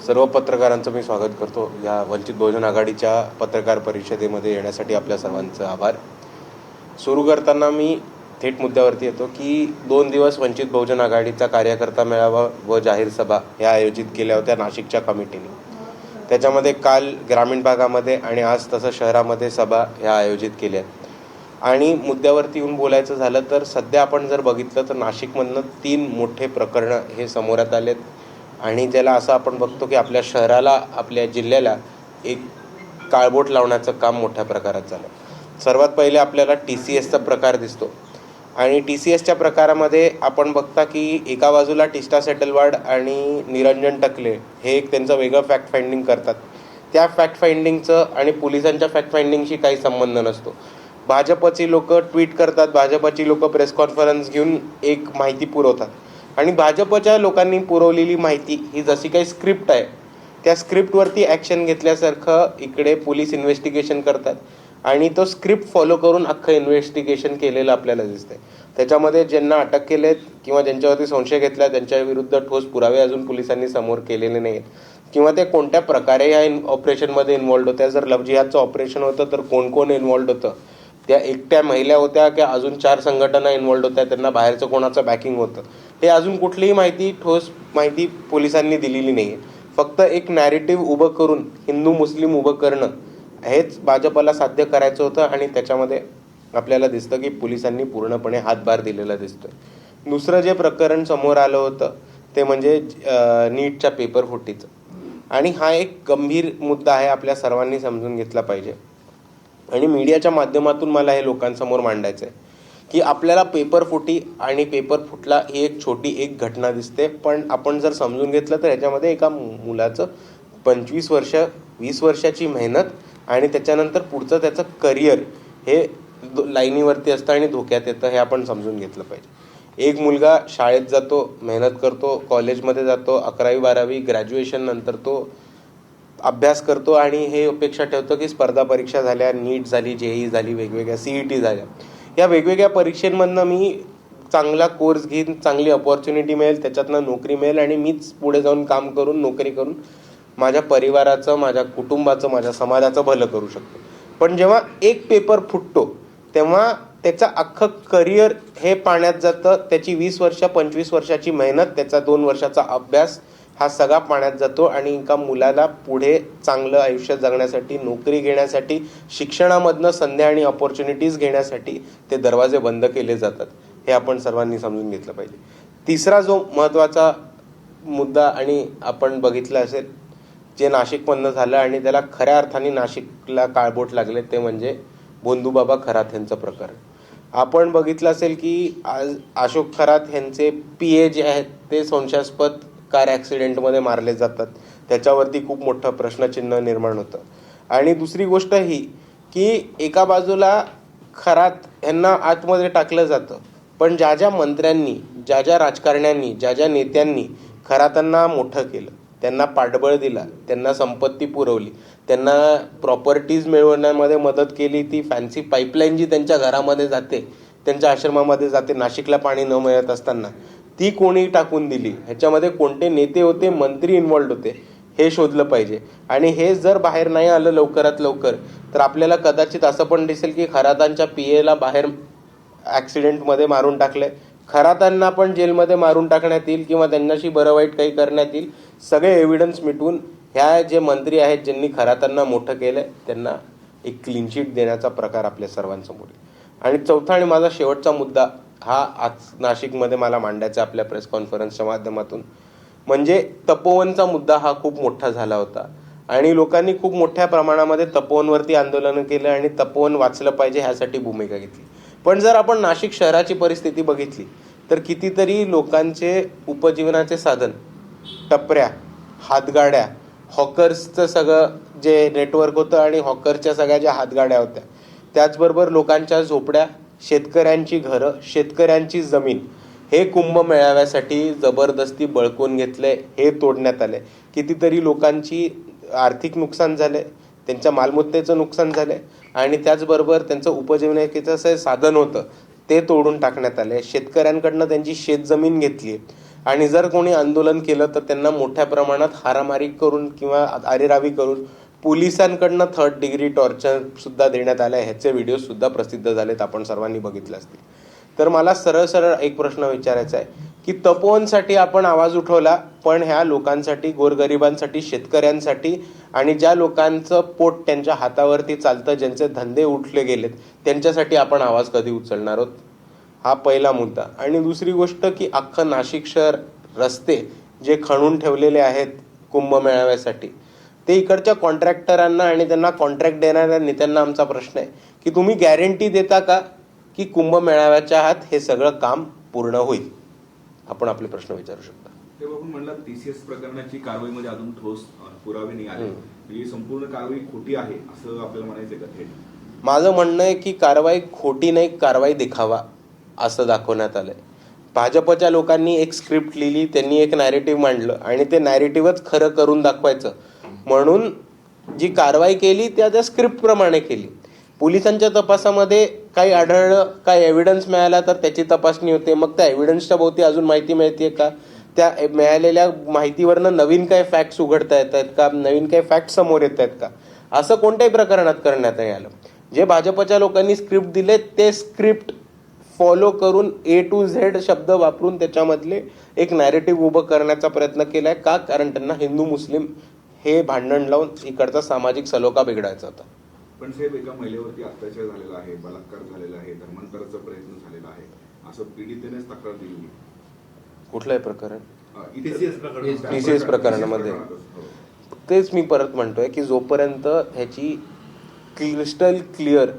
सर्व पत्रकारांचं मी स्वागत करतो या वंचित बहुजन आघाडीच्या पत्रकार परिषदेमध्ये येण्यासाठी आपल्या सर्वांचं आभार. सुरू करताना मी थेट मुद्द्यावरती येतो की 2 दिवस वंचित बहुजन आघाडीचा कार्यकर्ता मेळावा व जाहीर सभा ह्या आयोजित केल्या होत्या नाशिकच्या कमिटीने. त्याच्यामध्ये काल ग्रामीण भागामध्ये आणि आज तसं शहरामध्ये सभा ह्या आयोजित केल्या. आणि मुद्द्यावरती येऊन बोलायचं झालं तर सध्या आपण जर बघितलं तर नाशिकमधनं 3 मोठे प्रकरणं हे समोरात आलेत आणि त्याला असं आपण बघतो की आपल्या शहराला, आपल्या जिल्ह्याला एक काळबोट लावण्याचं काम मोठ्या प्रकारात झालं. सर्वात पहिले आपल्याला TCSचा प्रकार दिसतो आणि TCSच्या प्रकारामध्ये आपण बघता की एका बाजूला टिस्टा सेटलवाड आणि निरंजन टकले हे एक त्यांचं वेगळं फॅक्ट फाइंडिंग करतात. त्या फॅक्ट फाइंडिंगचं आणि पोलिसांच्या फॅक्ट फाइंडिंगशी काही संबंध नसतो. भाजपची लोक ट्विट करतात, भाजपची लोक प्रेस कॉन्फरन्स घेऊन एक माहिती पुरवतात आणि भाजपच्या लोकांनी पुरवलेली माहिती ही जशी काही स्क्रिप्ट आहे त्या स्क्रिप्टवरती ॲक्शन घेतल्यासारखं इकडे पोलीस इन्व्हेस्टिगेशन करतात आणि तो स्क्रिप्ट फॉलो करून अख्खं इन्व्हेस्टिगेशन केलेलं आपल्याला दिसतंय. त्याच्यामध्ये ज्यांना अटक केलेत किंवा ज्यांच्यावरती संशय घेतला त्यांच्या विरुद्ध ठोस पुरावे अजून पोलिसांनी समोर केलेले नाहीत किंवा ते कोणत्या प्रकारे या ऑपरेशनमध्ये इन्व्हॉल्ड होत्या. जर लव्ह जिहादचं ऑपरेशन होतं तर कोण कोण इन्व्हॉल्ड होतं, त्या एकट्या महिला होत्या की अजून 4 संघटना इन्व्हॉल्ड होत्या, त्यांना बाहेरचं कोणाचं बॅकिंग होतं, हे अजून कुठलीही माहिती, ठोस माहिती पोलिसांनी दिलेली नाही आहे. फक्त एक नॅरेटिव्ह उभं करून हिंदू मुस्लिम उभं करणं हेच भाजपला साध्य करायचं होतं आणि त्याच्यामध्ये आपल्याला दिसतं की पोलिसांनी पूर्णपणे हातभार दिलेला दिसतोय. दुसरं जे प्रकरण समोर आलं होतं ते म्हणजे नीटच्या पेपर फुटीचं आणि हा एक गंभीर मुद्दा आहे, आपल्या सर्वांनी समजून घेतला पाहिजे आणि मीडियाच्या माध्यमातून मला हे लोकांसमोर मांडायचं आहे की आपल्याला पेपर फुटी आणि पेपर फुटला ही एक छोटी एक घटना दिसते, पण आपण जर समजून घेतलं तर याच्यामध्ये एका मुलाचं 25 वर्ष 20 वर्षाची मेहनत आणि त्याच्यानंतर पुढचं त्याचं करिअर हे लाईनीवरती असतं आणि धोक्यात येतं, हे आपण समजून घेतलं पाहिजे. एक मुलगा शाळेत जातो, मेहनत करतो, कॉलेजमध्ये जातो, 11वी 12वी ग्रॅज्युएशन नंतर तो अभ्यास करतो आणि हे अपेक्षा ठेवतो की स्पर्धा परीक्षा झाल्या, नीट झाली, JEE झाली, वेगवेगळ्या CET झाल्या, या वेगवेगळ्या परीक्षांमधनं मी चांगला कोर्स घेईन, चांगली अपॉर्च्युनिटी मिळेल, त्याच्यातनं नोकरी मिळेल आणि मीच पुढे जाऊन काम करून नोकरी करून माझ्या परिवाराचं, माझ्या कुटुंबाचं, माझ्या समाजाचं भलं करू शकतो. पण जेव्हा एक पेपर फुटतो तेव्हा त्याचं अख्खं करिअर हे पाण्यात जातं. त्याची 20 वर्ष 25 वर्षाची मेहनत, त्याचा 2 वर्षाचा अभ्यास हा सगळा पाण्यात जातो आणि एका मुलाला पुढे चांगलं आयुष्य जगण्यासाठी, नोकरी घेण्यासाठी, शिक्षणामधनं संधी आणि अपॉर्च्युनिटीज घेण्यासाठी ते दरवाजे बंद केले जातात, हे आपण सर्वांनी समजून घेतलं पाहिजे. तिसरा जो महत्त्वाचा मुद्दा आणि आपण बघितलं असेल जे नाशिकमधनं झालं आणि त्याला खऱ्या अर्थाने नाशिकला काळबोट लागले ते म्हणजे भोंदूबाबा खरात यांचं प्रकरण. आपण बघितलं असेल की आज अशोक खरात यांचे PA जे आहेत ते संशयास्पद कार ॲक्सिडेंटमध्ये मारले जातात, त्याच्यावरती खूप मोठं प्रश्नचिन्ह निर्माण होतं. आणि दुसरी गोष्ट ही की एका बाजूला खरात यांना आतमध्ये टाकलं जातं, पण ज्या ज्या मंत्र्यांनी, ज्या ज्या राजकारण्यांनी, ज्या ज्या नेत्यांनी खरातांना मोठं केलं, त्यांना पाठबळ दिला, त्यांना संपत्ती पुरवली, त्यांना प्रॉपर्टीज मिळवण्यामध्ये मदत केली, ती फॅन्सी पाईपलाईन जी त्यांच्या घरामध्ये जाते, त्यांच्या आश्रमामध्ये जाते, नाशिकला पाणी न मिळत असताना ती कोणी टाकून दिली, ह्याच्यामध्ये कोणते नेते होते, मंत्री इन्व्हॉल्ड होते, हे शोधलं पाहिजे. आणि हे जर बाहेर नाही आलं लवकरात लवकर तर आपल्याला कदाचित असं पण दिसेल की खरातांच्या PAला बाहेर ॲक्सिडेंटमध्ये मारून टाकले, खरातांना पण जेलमध्ये मारून टाकण्यात येईल किंवा त्यांच्याशी बरं वाईट काही करण्यात येईल. सगळे एव्हिडन्स मिटवून ह्या जे मंत्री आहेत ज्यांनी खरातांना मोठं केलं त्यांना एक क्लीन चिट देण्याचा प्रकार आपल्या सर्वांसमोर आहे. आणि चौथा आणि माझा शेवटचा मुद्दा हा आज नाशिकमध्ये मला मांडायचा आपल्या प्रेस कॉन्फरन्सच्या माध्यमातून म्हणजे तपोवनचा मुद्दा हा खूप मोठा झाला होता आणि लोकांनी खूप मोठ्या प्रमाणामध्ये तपोवनवरती आंदोलनं केलं आणि तपोवन वाचलं पाहिजे ह्यासाठी भूमिका घेतली. पण जर आपण नाशिक शहराची परिस्थिती बघितली तर कितीतरी लोकांचे उपजीवनाचे साधन, टपऱ्या, हातगाड्या, हॉकर्सचं सगळं जे नेटवर्क होतं आणि हॉकरच्या सगळ्या ज्या हातगाड्या होत्या, त्याचबरोबर लोकांच्या झोपड्या, शेतकऱ्यांची घरं, शेतकऱ्यांची जमीन हे कुंभमेळाव्यासाठी जबरदस्ती बळकून घेतले, हे तोडण्यात आले. कितीतरी लोकांची आर्थिक नुकसान झाले, त्यांच्या मालमत्तेचं नुकसान झाले आणि त्याचबरोबर त्यांचं उपजीवनाचं साधन होतं ते तोडून टाकण्यात आले. शेतकऱ्यांकडनं त्यांची शेतजमीन घेतली आणि जर कोणी आंदोलन केलं तर त्यांना मोठ्या प्रमाणात हारामारी करून किंवा आरेरावी करून पोलिसांकडनं 3rd डिग्री टॉर्चर सुद्धा देण्यात आलं. ह्याचे व्हिडिओ सुद्धा प्रसिद्ध झालेत, आपण सर्वांनी बघितले असतील. तर मला सरळ सरळ एक प्रश्न विचारायचा आहे की तपोवनसाठी आपण आवाज उठवला, पण ह्या लोकांसाठी, गोरगरिबांसाठी, शेतकऱ्यांसाठी आणि ज्या लोकांचं पोट त्यांच्या हातावरती चालतं, ज्यांचे धंदे उठले गेलेत, त्यांच्यासाठी आपण आवाज कधी उचलणार आहोत? हा पहिला मुद्दा. आणि दुसरी गोष्ट की अख्खं नाशिक शहर, रस्ते जे खणून ठेवलेले आहेत कुंभमेळाव्यासाठी, ते इकडच्या कॉन्ट्रॅक्टरांना आणि त्यांना कॉन्ट्रॅक्ट देणाऱ्या नेत्यांना आमचा प्रश्न आहे की तुम्ही गॅरंटी देता का की कुंभमेळाव्याच्या आत हे सगळं काम पूर्ण होईल? आपण आपले प्रश्न विचारू शकता. तेव्हा आपण म्हणला TCS प्रकरणाची कारवाईमध्ये अजून ठोस पुरावे नाही आले, ही संपूर्ण कारवाई खोटी आहे असं आपल्याला म्हणायचं का थेट? माझं म्हणणं आहे की कारवाई खोटी नाही, कारवाई दिखावा असं दाखवण्यात आलंय. भाजपच्या लोकांनी एक स्क्रिप्ट लिहिली, त्यांनी एक नॅरेटिव्ह मांडलं आणि ते नॅरेटिव्हच खरं करून दाखवायचं म्हणून जी कारवाई केली त्या स्क्रिप्ट प्रमाणे केली. पोलिसांच्या तपासामध्ये काही आढळलं, काही एव्हिडन्स मिळाला तर त्याची तपासणी होते. मग त्या एव्हिडन्सच्या भोवती अजून माहिती मिळते का? त्या मिळालेल्या माहितीवरनं नवीन काही फॅक्ट्स उघडता येत आहेत का? नवीन काही फॅक्ट समोर येत आहेत का? असं कोणत्याही प्रकरणात करण्यात नाही आलं. जे भाजपच्या लोकांनी स्क्रिप्ट दिले ते स्क्रिप्ट फॉलो करून A to Z शब्द वापरून त्याच्यामधले एक नॅरेटिव्ह उभं करण्याचा प्रयत्न केलाय. का? कारण त्यांना हिंदू मुस्लिम हे भांडण लावून इकडचा सामाजिक सलोखा बिघडायचा होता. पण साहेब, एका महिलेवरती अत्याचार झालेला आहे, बलात्कार झालेला आहे, धर्मांतराचा प्रयत्न झालेला आहे असं पीडितेनेच तक्रार दिली. कुठलंही प्रकरण? TCS प्रकरणामध्ये. तेच मी परत म्हणतोय की जोपर्यंत ह्याची क्रिस्टल क्लिअर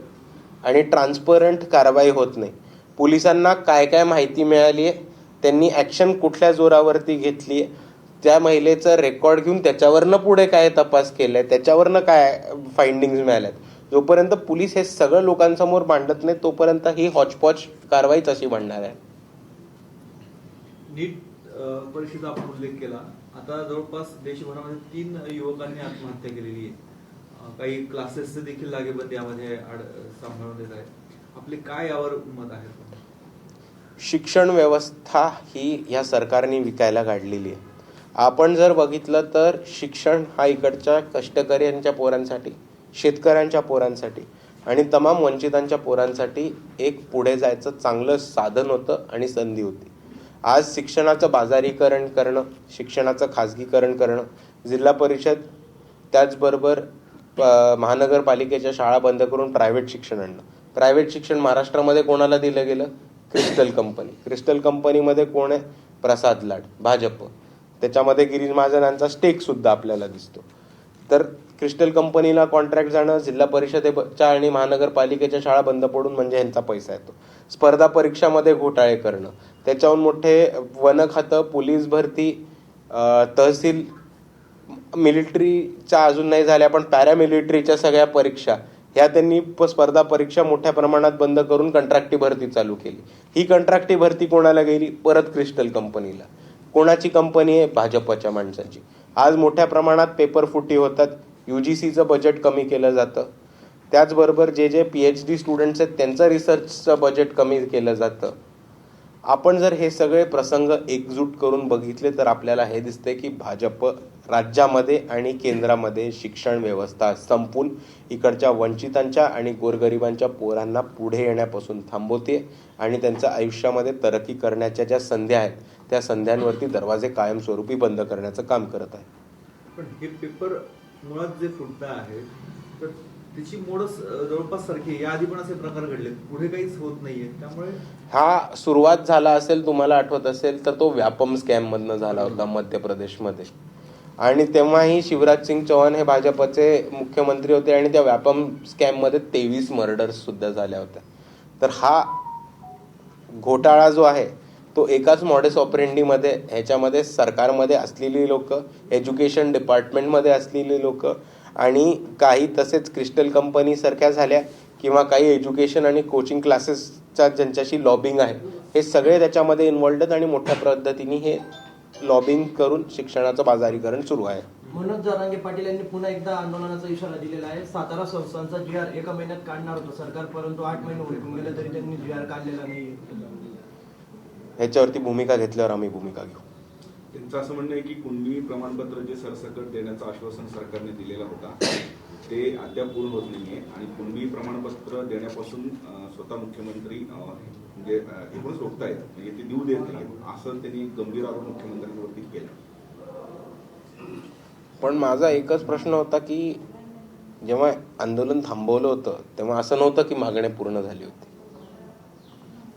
आणि ट्रान्सपरंट कारवाई होत नाही, पोलिसांना काय काय माहिती मिळाली आहे, त्यांनी ऍक्शन कुठल्या जोरावरती घेतली आहे, त्या महिलेचं रेकॉर्ड घेऊन त्याच्यावरनं पुढे काय तपास केलाय, त्याच्यावरनं काय फाइंडिंग्स मिळाल्यात, जोपर्यंत पोलीस हे सगळं लोकांसमोर मांडत नाही तोपर्यंत ही हॉचपॉच कारवाईच अशी बनणार आहे. नीट परीक्षेचा आपण उल्लेख केला. आता जवळपास देशभरामध्ये 3 युवकांनी आत्महत्या केलेली आहे. काही क्लासेसचे देखील लागेबंदी यामध्ये सांभाळून देत आहे. आपले काय यावर मत आहे? शिक्षण व्यवस्था ही या सरकारने विकायला काढलेली आहे. आपण जर बघितलं तर शिक्षण हा इकडच्या कष्टकऱ्यांच्या पोरांसाठी, शेतकऱ्यांच्या पोरांसाठी आणि तमाम वंचितांच्या पोरांसाठी एक पुढे जायचं चांगलं साधन होतं आणि संधी होती. आज शिक्षणाचं बाजारीकरण करणं, शिक्षणाचं खाजगीकरण करणं, जिल्हा परिषद त्याचबरोबर महानगरपालिकेच्या शाळा बंद करून प्रायव्हेट शिक्षण आणणं. प्रायव्हेट शिक्षण महाराष्ट्रामध्ये कोणाला दिलं गेलं? Crystal company. क्रिस्टल कंपनीमध्ये कोण आहे? प्रसाद लाड, भाजप. त्याच्यामध्ये गिरीश महाजन यांचा स्टेक सुद्धा आपल्याला दिसतो. तर क्रिस्टल कंपनीला कॉन्ट्रॅक्ट जाणं, जिल्हा परिषदेच्या आणि महानगरपालिकेच्या शाळा बंद पडून म्हणजे ह्यांचा पैसा येतो. स्पर्धा परीक्षामध्ये घोटाळे करणं, त्याच्याहून मोठे वन खातं, पोलीस भरती, तहसील, मिलिटरीच्या अजून नाही झाल्या पण पॅरामिलिटरीच्या सगळ्या परीक्षा ह्या त्यांनी स्पर्धा परीक्षा मोठ्या प्रमाणात बंद करून कंत्राटी भरती चालू केली. ही कंत्राटी भरती कोणाला गेली? परत क्रिस्टल कंपनीला. कोणाची कंपनी आहे? भाजपच्या माणसाची. आज मोठ्या प्रमाणात पेपर फुटी होतात, UGCचं बजेट कमी केलं जातं, त्याचबरोबर जे PhD स्टुडंट्स आहेत त्यांचं रिसर्चचं बजेट कमी केलं जातं. आपण जर हे सगळे प्रसंग एकजूट करून बघितले तर आपल्याला हे दिसतंय की भाजप राज्यामध्ये आणि केंद्रामध्ये शिक्षण व्यवस्था संपून इकडच्या वंचितांच्या आणि गोरगरिबांच्या पोरांना पुढे येण्यापासून थांबवते आणि त्यांच्या आयुष्यामध्ये तरक्की करण्याच्या ज्या संध्या आहेत त्या संध्यांवरती दरवाजे कायमस्वरूपी बंद करण्याचं काम करत आहे. पण हे पेपर मुळात जे फुटत आहे तर त्याची मोडच जवळपास सारखी, या आधी पण असे प्रकार घडले, पुढे काहीच होत नाहीये. त्यामुळे हा सुरुवात झाला असेल, तुम्हाला आठवत असेल तर तो व्यापम स्कॅम मधनं झाला होता मध्य प्रदेशमध्ये. आणि तेव्हाही शिवराज सिंग चौहान हे भाजपचे मुख्यमंत्री होते आणि त्या व्यापम स्कॅम मध्ये 23 मर्डर्स सुद्धा झाल्या होत्या. तर हा घोटाळा जो आहे तो एकाच मॉडेस ऑपरेंडीमध्ये, ह्याच्यामध्ये सरकारमध्ये असलेली लोक, एज्युकेशन डिपार्टमेंटमध्ये असलेली लोक आणि काही तसेच क्रिस्टल कंपनी सारख्या झाल्या किंवा काही एज्युकेशन आणि कोचिंग क्लासेसच्या ज्यांच्याशी लॉबिंग आहे, हे सगळे त्याच्यामध्ये इन्व्हॉल्ड आहेत आणि मोठ्या पद्धतीने हे लॉबिंग करून शिक्षणाचं बाजारीकरण सुरू आहे. मनोज जरांगे पाटील यांनी पुन्हा एकदा आंदोलनाचा इशारा दिलेला आहे. सातारा संस्थांचा GR एका महिन्यात काढणार होतं सरकार, परंतु 8 महिने उलटून गेले तरी त्यांनी GR काढलेला नाही. ह्याच्यावरती भूमिका घेतल्यावर आम्ही भूमिका घेऊ. त्यांचं असं म्हणणं आहे की कुणबी प्रमाणपत्र जे सरसकट देण्याचं आश्वासन सरकारने दिलेलं होता ते अद्याप पूर्ण होत नाहीये आणि कुणबी प्रमाणपत्र देण्यापासून स्वतः मुख्यमंत्री म्हणजे एकूणच रोखतायत, म्हणजे ते देऊ देत नाही असं त्यांनी गंभीर आरोप मुख्यमंत्र्यांवरती केला. पण माझा एकच प्रश्न होता की जेव्हा आंदोलन थांबवलं होतं तेव्हा असं नव्हतं की मागणी पूर्ण झाली होती.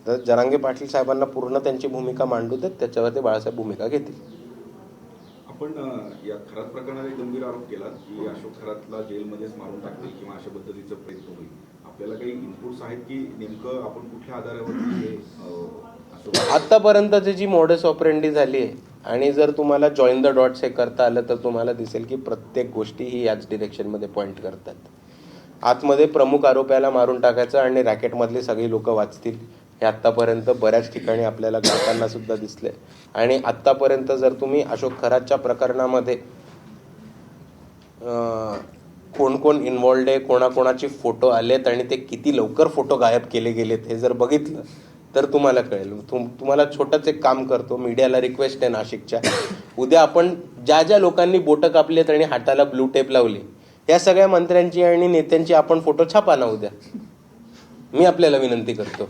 तर जरांगे पाटील साहेबांना पूर्ण त्यांची भूमिका मांडू देत, त्याच्यावर ते बाळासाहेब भूमिका घेतील. आपण या खरात प्रकरणाने गंभीर आरोप केला की अशोक खरातला जेलमध्येच मारून टाकतील किंवा अशा पद्धतीचा प्रयत्न होईल. आपल्याला काही इनपुट्स आहेत की नेमकं आपण कुठल्या आधारावर आतापर्यंतची जी मॉडस ऑपरेंडी झाली आहे आणि जर तुम्हाला जॉईन द डॉट्स हे करता आलं तर तुम्हाला दिसेल की प्रत्येक गोष्टी ही याच डिरेक्शनमध्ये पॉईंट करतात. आतमध्ये प्रमुख आरोप्याला मारून टाकायचं आणि रॅकेटमधली सगळी लोक वाचतील हे आत्तापर्यंत बऱ्याच ठिकाणी आपल्याला घडताना सुद्धा दिसले. आणि आत्तापर्यंत जर तुम्ही अशोक खरातच्या प्रकरणामध्ये कोण कोण इन्व्हॉल्ड आहे, कोणाकोणाचे फोटो आलेत आणि ते किती लवकर फोटो गायब केले गेलेत हे जर बघितलं तर तुम्हाला कळेल. तुम्हाला छोटंच एक काम करतो, मीडियाला रिक्वेस्ट आहे नाशिकच्या, उद्या आपण ज्या ज्या लोकांनी बोटं कापलेत आणि हाताला ब्लू टेप लावली या सगळ्या मंत्र्यांची आणि नेत्यांची आपण फोटो छापा ना उद्या. मी आपल्याला विनंती करतो.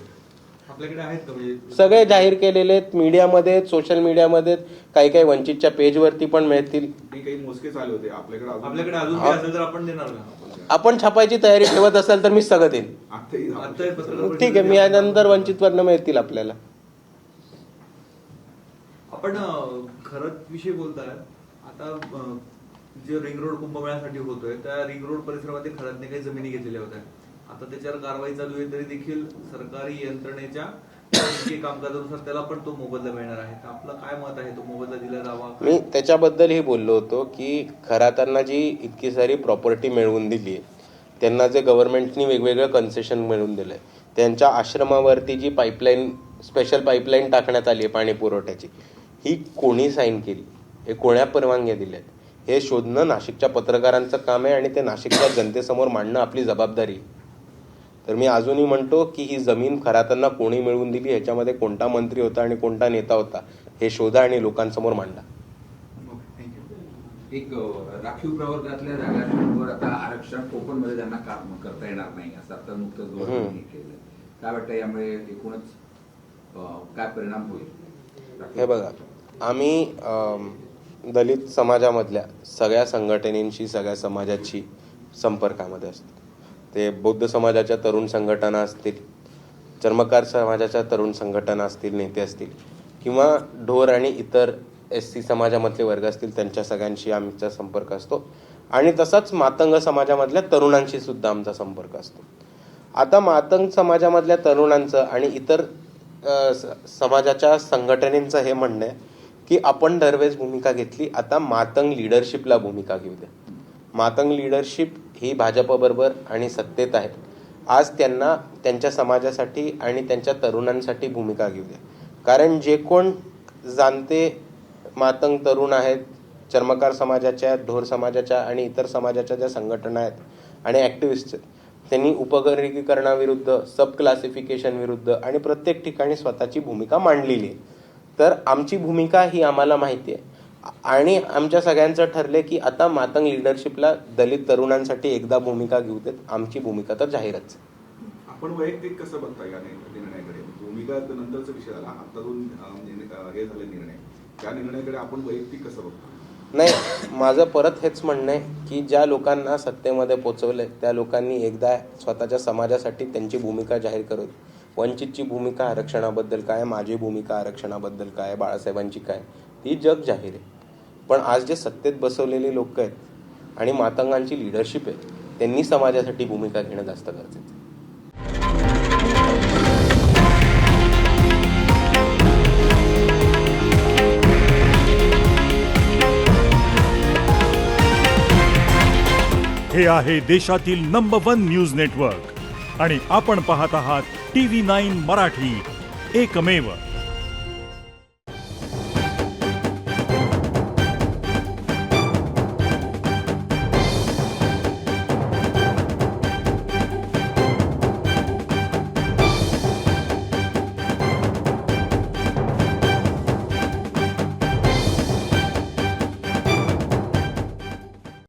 आपल्याकडे आहेत का म्हणजे सगळे जाहीर केलेले आहेत मीडियामध्ये, सोशल मीडियामध्ये, काही काही वंचितच्या पेजवरती पण मिळतील. काही मोजकेच आले होते आपल्याकडे अजून काही असेल तर आपण देणार का? आपण छापायची तयारी ठेवत असाल तर मी सगळं देईन. आता हे पत्रकार ठीक आहे, मी यानंतर वंचितवरनं मिळतील आपल्याला. आपण खरत विषयी बोलताय. आता जे रिंग रोड कुंभमेळ्यासाठी होतोय त्या रिंग रोड परिसरामध्ये खरतने काही जमिनी घेतलेल्या होत्या. आता त्याच्यावर कारवाई चालू आहे तरी देखील सरकारी यंत्रणेच्या कामकाजानुसार त्याला पण तो मोबदला मिळणार आहे. आपलं काय मत आहे, तो मोबदला दिला जावा? मी त्याच्याबद्दलही बोललो होतो की खरातांना जी इतकी सारी प्रॉपर्टी मिळवून दिली आहे, त्यांना जे गव्हर्नमेंटनी वेगवेगळं कन्सेशन मिळवून दिलं आहे, त्यांच्या आश्रमावरती जी पाईपलाईन, स्पेशल पाईपलाईन टाकण्यात आली आहे पाणी पुरवठ्याची, ही कोणी साईन केली, हे कोण्या परवानग्या दिल्यात हे शोधणं नाशिकच्या पत्रकारांचं काम आहे आणि ते नाशिकच्या जनतेसमोर मांडणं आपली जबाबदारी आहे. तर मी अजूनही म्हणतो की ही जमीन खरातांना कोणी मिळवून दिली, ह्याच्यामध्ये कोणता मंत्री होता आणि कोणता नेता होता हे शोधा आणि लोकांसमोर मांडा. एक राखीव प्रवर्गातल्या जागांवर आता आरक्षण कोकणमध्ये त्यांना काम करता येणार नाही असं आता नुकतंच गव्हर्नमेंटने केलं. काय वाटतं यामुळे एकूणच काय परिणाम होईल? हे बघा, आम्ही दलित समाजामधल्या सगळ्या संघटनेंशी, सगळ्या समाजाची संपर्कामध्ये असतो. ते बौद्ध समाजाच्या तरुण संघटना असतील, चर्मकार समाजाच्या तरुण संघटना असतील, नेते असतील, किंवा ढोर आणि इतर SC समाजामधले वर्ग असतील, त्यांच्या सगळ्यांशी आमचा संपर्क असतो. आणि तसाच मातंग समाजामधल्या तरुणांशी सुद्धा आमचा संपर्क असतो. आता मातंग समाजामधल्या तरुणांचं आणि इतर समाजाच्या संघटनेचं हे म्हणणं आहे की आपण दरवेळेस भूमिका घेतली, आता मातंग लिडरशिपला भूमिका घेऊ द्या. मातंग लिडरशिप ही भाजपबरोबर आणि सत्तेत आहे. आज त्यांना त्यांच्या समाजासाठी आणि त्यांच्या तरुणांसाठी भूमिका घेऊ द्या. कारण जे कोण जाणते मातंग तरुण आहेत, चर्मकार समाजाच्या, ढोर समाजाच्या आणि इतर समाजाच्या ज्या संघटना आहेत आणि ॲक्टिव्हिस्ट आहेत, त्यांनी उपवर्गीकरणाविरुद्ध, सब क्लासिफिकेशन विरुद्ध आणि प्रत्येक ठिकाणी स्वतःची भूमिका मांडलेली आहे. तर आमची भूमिका ही आम्हाला माहिती आहे आणि आमच्या सगळ्यांचं ठरले की आता मातंग लिडरशिपला दलित तरुणांसाठी एकदा भूमिका घेऊ देत. आमची भूमिका तर जाहीरच. आपण वैयक्तिक कसं बघता या निर्णयाकडे? भूमिका नंतरचा विषय झाला, आता दोन हे झाले निर्णय, त्या निर्णयाकडे आपण वैयक्तिक कसं बघतो? नाही, माझं परत हेच म्हणणं आहे की ज्या लोकांना सत्तेमध्ये पोचवलंय त्या लोकांनी एकदा स्वतःच्या समाजासाठी त्यांची भूमिका जाहीर करू. वंचितची भूमिका आरक्षणाबद्दल काय, माझी भूमिका आरक्षणाबद्दल काय, बाळासाहेबांची काय, ती जग जाहीर आहे. पण आज जे सत्तेत बसवलेले लोक आहेत आणि मातंगांची लिडरशिप आहे, त्यांनी समाजासाठी भूमिका घेणं जास्त गरजेचं आहे. हे आहे देशातील नंबर 1 न्यूज नेटवर्क आणि आपण पाहत आहात TV9 मराठी, एकमेव.